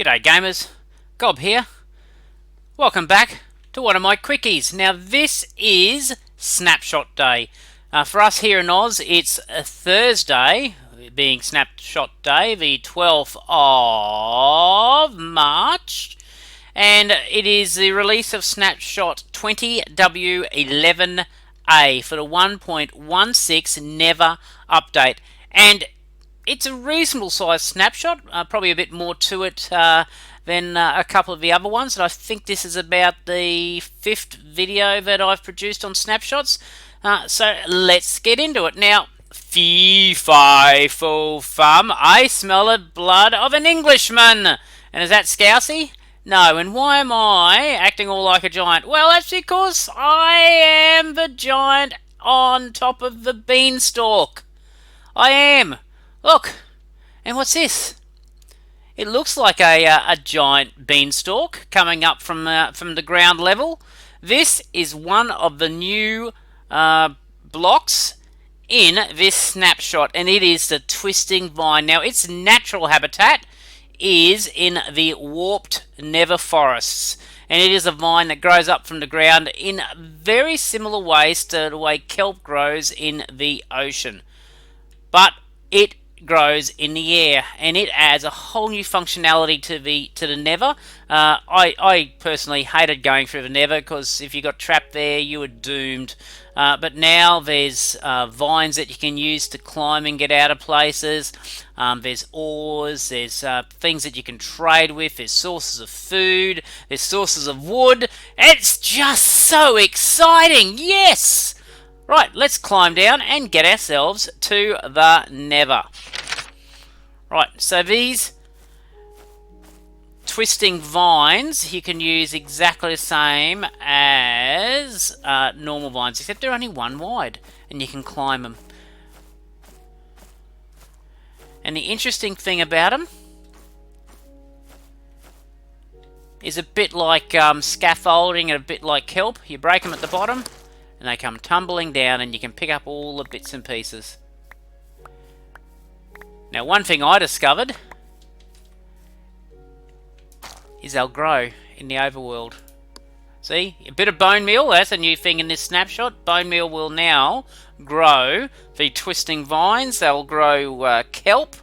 G'day gamers, Gob here. Welcome back to one of my quickies. Now this is Snapshot Day. For us here in Oz, it's a Thursday, being Snapshot Day, the 12th of March. And it is the release of Snapshot 20W11A for the 1.16 Nether update. And it's a reasonable sized snapshot, probably a bit more to it than a couple of the other ones. And I think this is about the 5th video that I've produced on snapshots. So let's get into it. Now, fee fi fo fum, I smell the blood of an Englishman. And is that Scousey? No, and why am I acting all like a giant? Well, that's because I am the giant on top of the beanstalk. I am. Look, and what's this? It looks like a giant beanstalk coming up from the ground level. This is one of the new blocks in this snapshot, and it is the twisting vine. Now, its natural habitat is in the warped nether forests, and it is a vine that grows up from the ground in very similar ways to the way kelp grows in the ocean, but it grows in the air, and it adds a whole new functionality to the nether. I personally hated going through the nether because if you got trapped there you were doomed, but now there's vines that you can use to climb and get out of places. There's ores, there's things that you can trade with, there's sources of food, there's sources of wood. It's just so exciting. Yes! Right, let's climb down and get ourselves to the nether. Right, so these twisting vines you can use exactly the same as normal vines, except they're only one wide and you can climb them. And the interesting thing about them is a bit like scaffolding and a bit like kelp. You break them at the bottom and they come tumbling down and you can pick up all the bits and pieces. Now, one thing I discovered is they'll grow in the overworld. See, a bit of bone meal, that's a new thing in this snapshot. Bone meal will now grow the twisting vines, they'll grow kelp.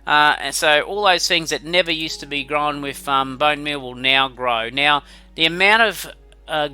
And so all those things that never used to be grown with bone meal will now grow. Now, the amount of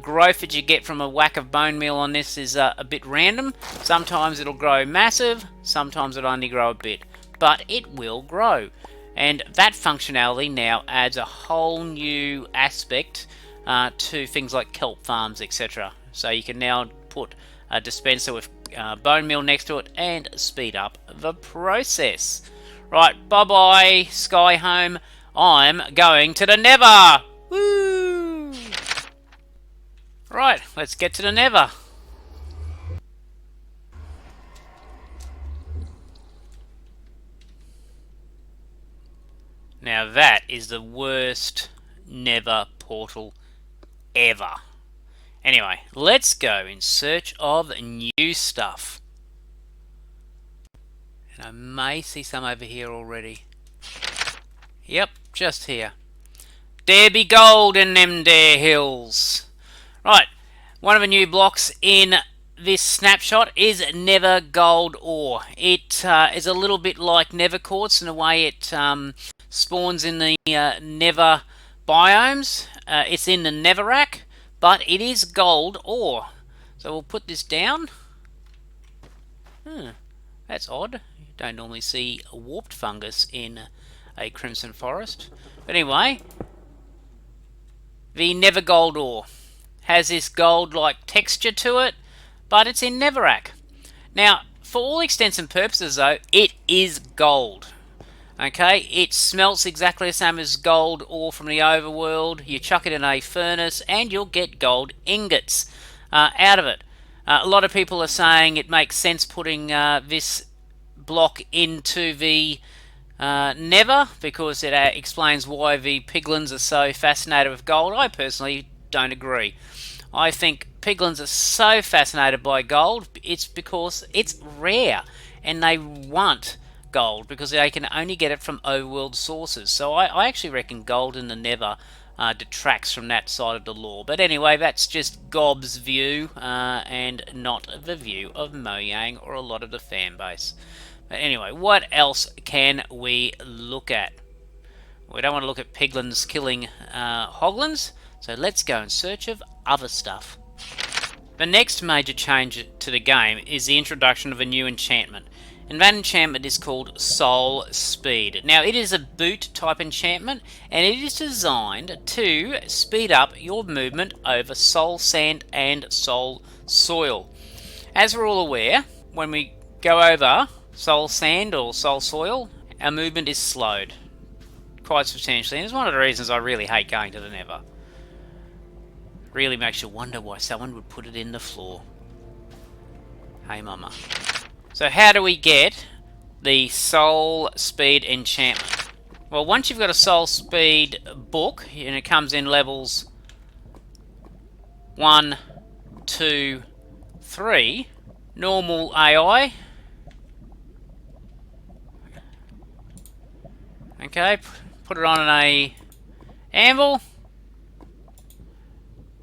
growth that you get from a whack of bone meal on this is a bit random. Sometimes it'll grow massive, sometimes it'll only grow a bit, but it will grow. And that functionality now adds a whole new aspect to things like kelp farms, etc. So you can now put a dispenser with bone meal next to it and speed up the process. Right, bye-bye, Sky Home. I'm going to the nether. Woo! Right, let's get to the nether. Now that is the worst nether portal ever. Anyway, let's go in search of new stuff. And I may see some over here already. Yep, just here. There be gold in them there hills. Right, one of the new blocks in this snapshot is nether gold ore. It is a little bit like nether quartz in the way it spawns in the nether biomes. It's in the netherrack, but it is gold ore. So we'll put this down. That's odd. You don't normally see a warped fungus in a crimson forest. But anyway, the nether gold ore has this gold-like texture to it, but it's in netherrack. Now, for all intents and purposes though, it is gold. Okay, it smelts exactly the same as gold ore from the overworld. You chuck it in a furnace and you'll get gold ingots out of it. A lot of people are saying it makes sense putting this block into the nether because it explains why the piglins are so fascinated with gold. I personally don't agree. I think piglins are so fascinated by gold, it's because it's rare and they want gold because they can only get it from overworld sources. So I actually reckon gold in the Nether detracts from that side of the lore. But anyway, that's just Gob's view and not the view of Mojang or a lot of the fan base. But anyway, what else can we look at? We don't want to look at piglins killing hoglins, so let's go in search of other stuff. The next major change to the game is the introduction of a new enchantment, and that enchantment is called Soul Speed. Now, it is a boot type enchantment, and it is designed to speed up your movement over soul sand and soul soil. As we're all aware, when we go over soul sand or soul soil, our movement is slowed quite substantially, and it's one of the reasons I really hate going to the Nether. Really makes you wonder why someone would put it in the floor. Hey mama. So how do we get the Soul Speed enchantment? Well, once you've got a Soul Speed book, and it comes in levels 1, 2, 3, normal AI. Okay, put it on a anvil.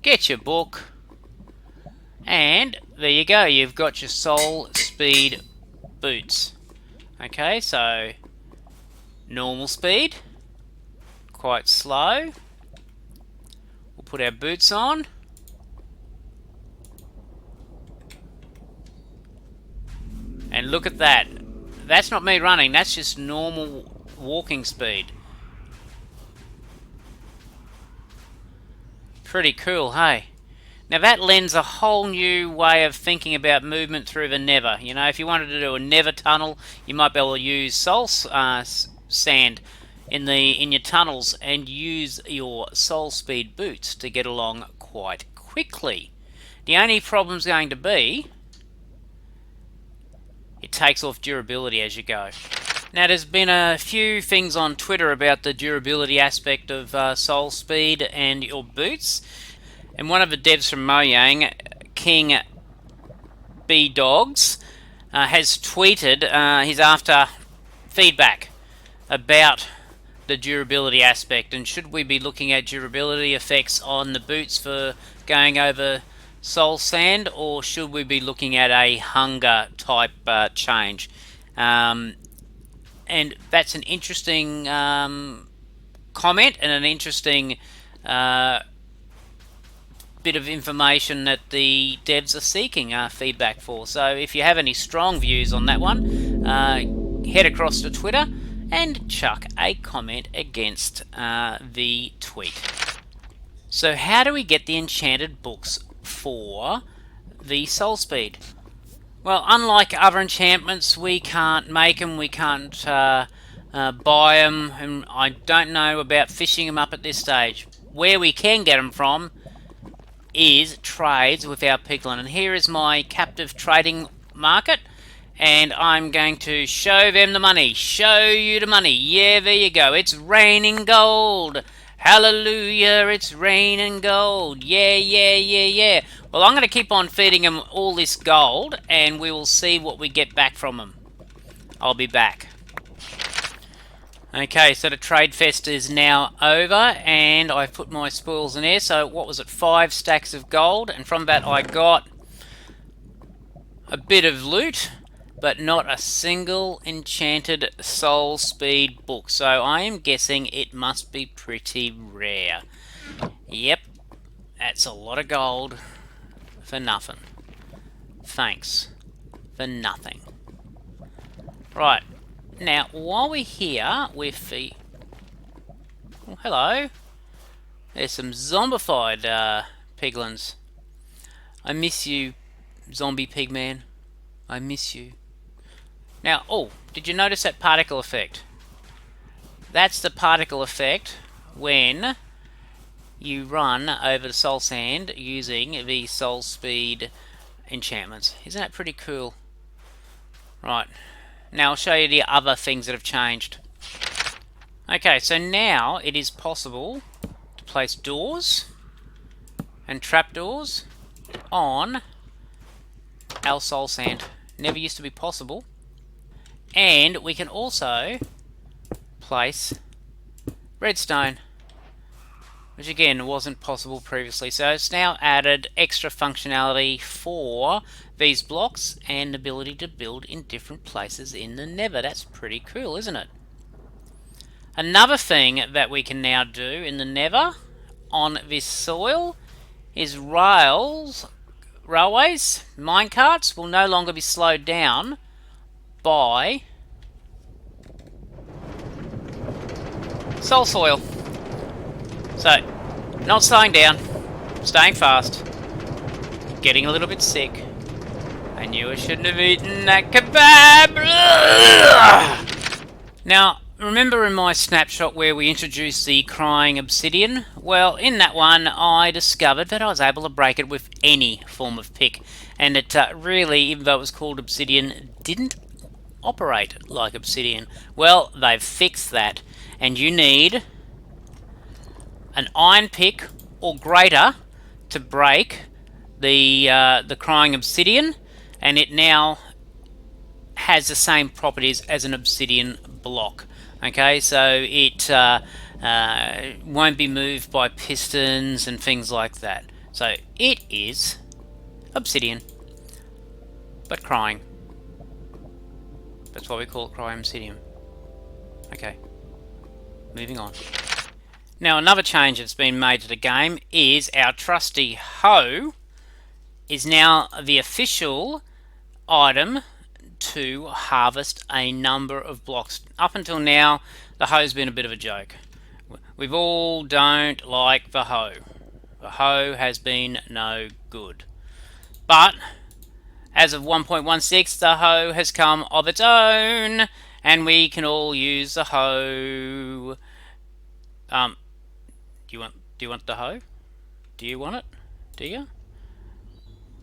Get your book, and there you go, you've got your Soul Speed boots. Okay, so normal speed, quite slow. We'll put our boots on. And look at that. That's not me running, that's just normal walking speed. Pretty cool, hey? Now that lends a whole new way of thinking about movement through the Nether. You know, if you wanted to do a Nether tunnel, you might be able to use soul sand in your tunnels and use your Soul Speed boots to get along quite quickly. The only problem's going to be it takes off durability as you go. Now, there's been a few things on Twitter about the durability aspect of Soul Speed and your boots. And one of the devs from Mojang, King B Dogs, has tweeted he's after feedback about the durability aspect. And should we be looking at durability effects on the boots for going over soul sand, or should we be looking at a hunger type change? And that's an interesting comment and an interesting bit of information that the devs are seeking feedback for. So if you have any strong views on that one, head across to Twitter and chuck a comment against the tweet. So how do we get the enchanted books for the Soul Speed? Well, unlike other enchantments, we can't make them, we can't buy them, and I don't know about fishing them up at this stage. Where we can get them from is trades with our piglin. And here is my captive trading market, and I'm going to show them the money. Show you the money. Yeah, there you go. It's raining gold. Hallelujah, it's raining gold. Yeah, yeah, yeah, yeah. Well, I'm going to keep on feeding them all this gold, and we will see what we get back from them. I'll be back. Okay, so the trade fest is now over, and I've put my spoils in there. So what was it, 5 stacks of gold, and from that I got a bit of loot, but not a single enchanted Soul Speed book. So I am guessing it must be pretty rare. Yep, that's a lot of gold for nothing. Thanks for nothing. Right, now while we're here with the... Oh, hello. There's some zombified piglins. I miss you, zombie pigman. I miss you. Now, oh, did you notice that particle effect? That's the particle effect when you run over the soul sand using the Soul Speed enchantments. Isn't that pretty cool? Right, now I'll show you the other things that have changed. Okay, so now it is possible to place doors and trapdoors on our soul sand. Never used to be possible. And we can also place redstone, which again wasn't possible previously. So it's now added extra functionality for these blocks and ability to build in different places in the Nether. That's pretty cool, isn't it? Another thing that we can now do in the Nether on this soil is railways, minecarts will no longer be slowed down by soul soil. So, not slowing down, staying fast, getting a little bit sick. I knew I shouldn't have eaten that kebab! Now, remember in my snapshot where we introduced the crying obsidian? Well, in that one I discovered that I was able to break it with any form of pick, and it really, even though it was called obsidian, didn't operate like obsidian. Well, they've fixed that, and you need an iron pick or greater to break the crying obsidian, and it now has the same properties as an obsidian block. Okay, so it won't be moved by pistons and things like that. So it is obsidian, but crying. That's why we call it crying obsidian. Okay, moving on. Now, another change that's been made to the game is our trusty hoe is now the official item to harvest a number of blocks. Up until now, the hoe's been a bit of a joke. We've all don't like the hoe. The hoe has been no good. But as of 1.16, the hoe has come of its own, and we can all use the hoe. Do you want the hoe? Do you want it? Do you?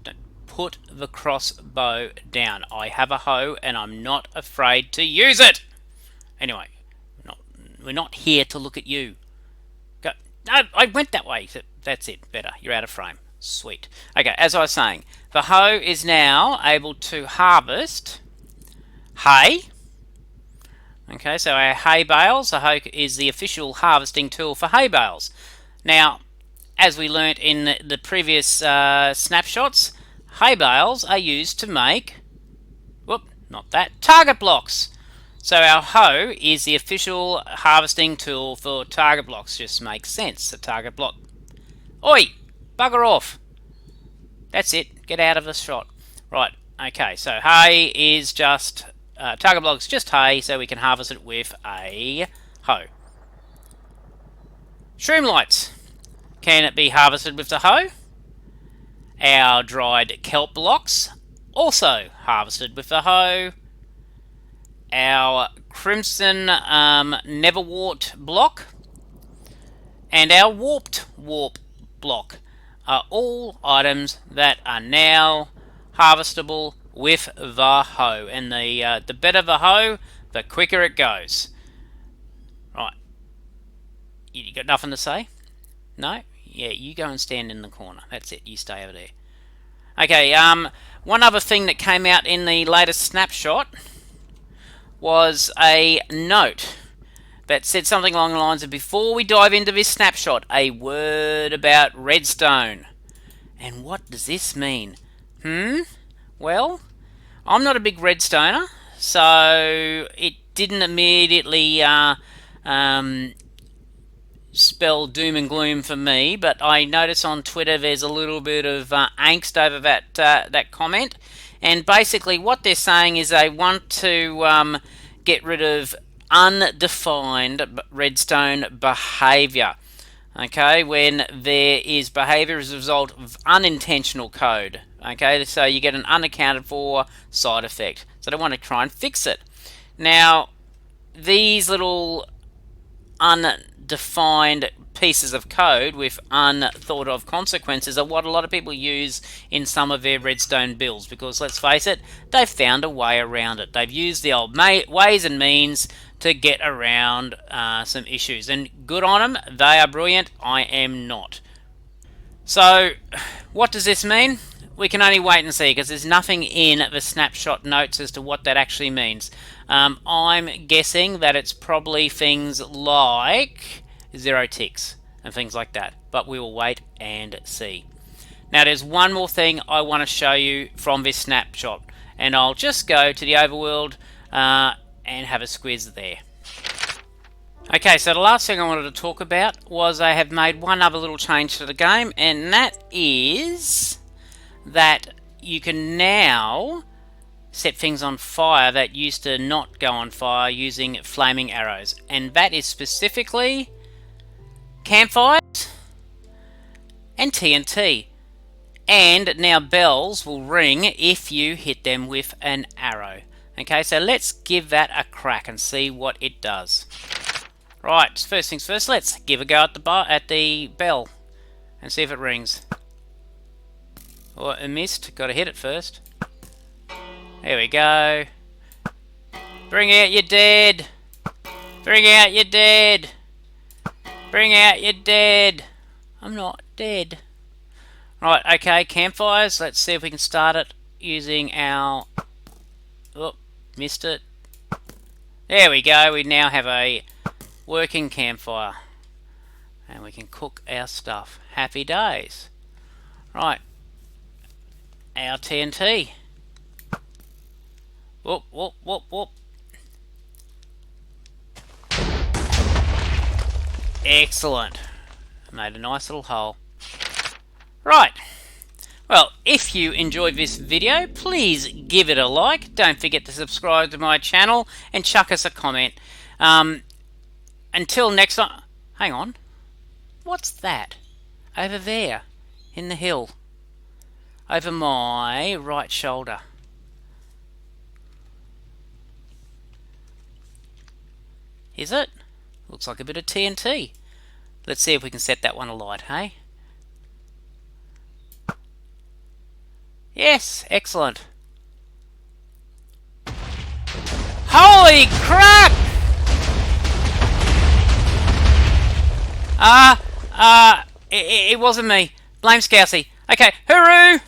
Don't put the crossbow down. I have a hoe and I'm not afraid to use it. Anyway, we're not here to look at you. Go. No, I went that way. That's it. Better. You're out of frame. Sweet. Okay, as I was saying, the hoe is now able to harvest hay. Okay, so our hay bales, the hoe is the official harvesting tool for hay bales. Now, as we learnt in the previous snapshots, hay bales are used to make, target blocks. So our hoe is the official harvesting tool for target blocks. Just makes sense, a target block. Oi! Bugger off! That's it, get out of the shot. Right, okay, so hay is just... target block's just hay, so we can harvest it with a hoe. Shroom lights. Can it be harvested with the hoe? Our dried kelp blocks, also harvested with the hoe. Our crimson neverwort block and our warped warp block are all items that are now harvestable with the hoe, and the better the hoe, the quicker it goes. Right, you got nothing to say? No? Yeah, you go and stand in the corner. That's it, you stay over there. Okay, one other thing that came out in the latest snapshot was a note that said something along the lines of, before we dive into this snapshot, a word about redstone. And what does this mean? Well, I'm not a big redstoner, so it didn't immediately spell doom and gloom for me, but I notice on Twitter there's a little bit of angst over that comment, and basically what they're saying is they want to get rid of undefined redstone behavior. Okay, when there is behavior as a result of unintentional code. Okay, so you get an unaccounted for side effect. So they want to try and fix it. Now, these little undefined pieces of code with unthought of consequences are what a lot of people use in some of their redstone builds, because let's face it, they've found a way around it. They've used the old ways and means to get around some issues, and good on them. They are brilliant. I am not. So what does this mean? we can only wait and see, because there's nothing in the snapshot notes as to what that actually means. I'm guessing that it's probably things like 0 ticks and things like that, but we will wait and see. Now there's one more thing I want to show you from this snapshot, and I'll just go to the overworld and have a squiz there. Okay, so the last thing I wanted to talk about was I have made one other little change to the game, and that is that you can now set things on fire that used to not go on fire using flaming arrows, and that is specifically campfires and TNT. And now bells will ring if you hit them with an arrow. Okay, so let's give that a crack and see what it does. Right, first things first, let's give a go at the bell and see if it rings. Oh, it missed. Got to hit it first. There we go. Bring out your dead. Bring out your dead. Bring out your dead. I'm not dead. Right, okay, campfires. Let's see if we can start it using our... Oh, missed it. There we go. We now have a working campfire. And we can cook our stuff. Happy days. Right. Our TNT. Whoop, whoop, whoop, whoop. Excellent. Made a nice little hole. Right. Well, if you enjoyed this video, please give it a like. Don't forget to subscribe to my channel and chuck us a comment. Until next time... Hang on. What's that? Over there. In the hill. Over my right shoulder. Is it? Looks like a bit of TNT. Let's see if we can set that one alight, hey? Yes, excellent. Holy crap! It wasn't me. Blame Scousey. Okay, hooroo!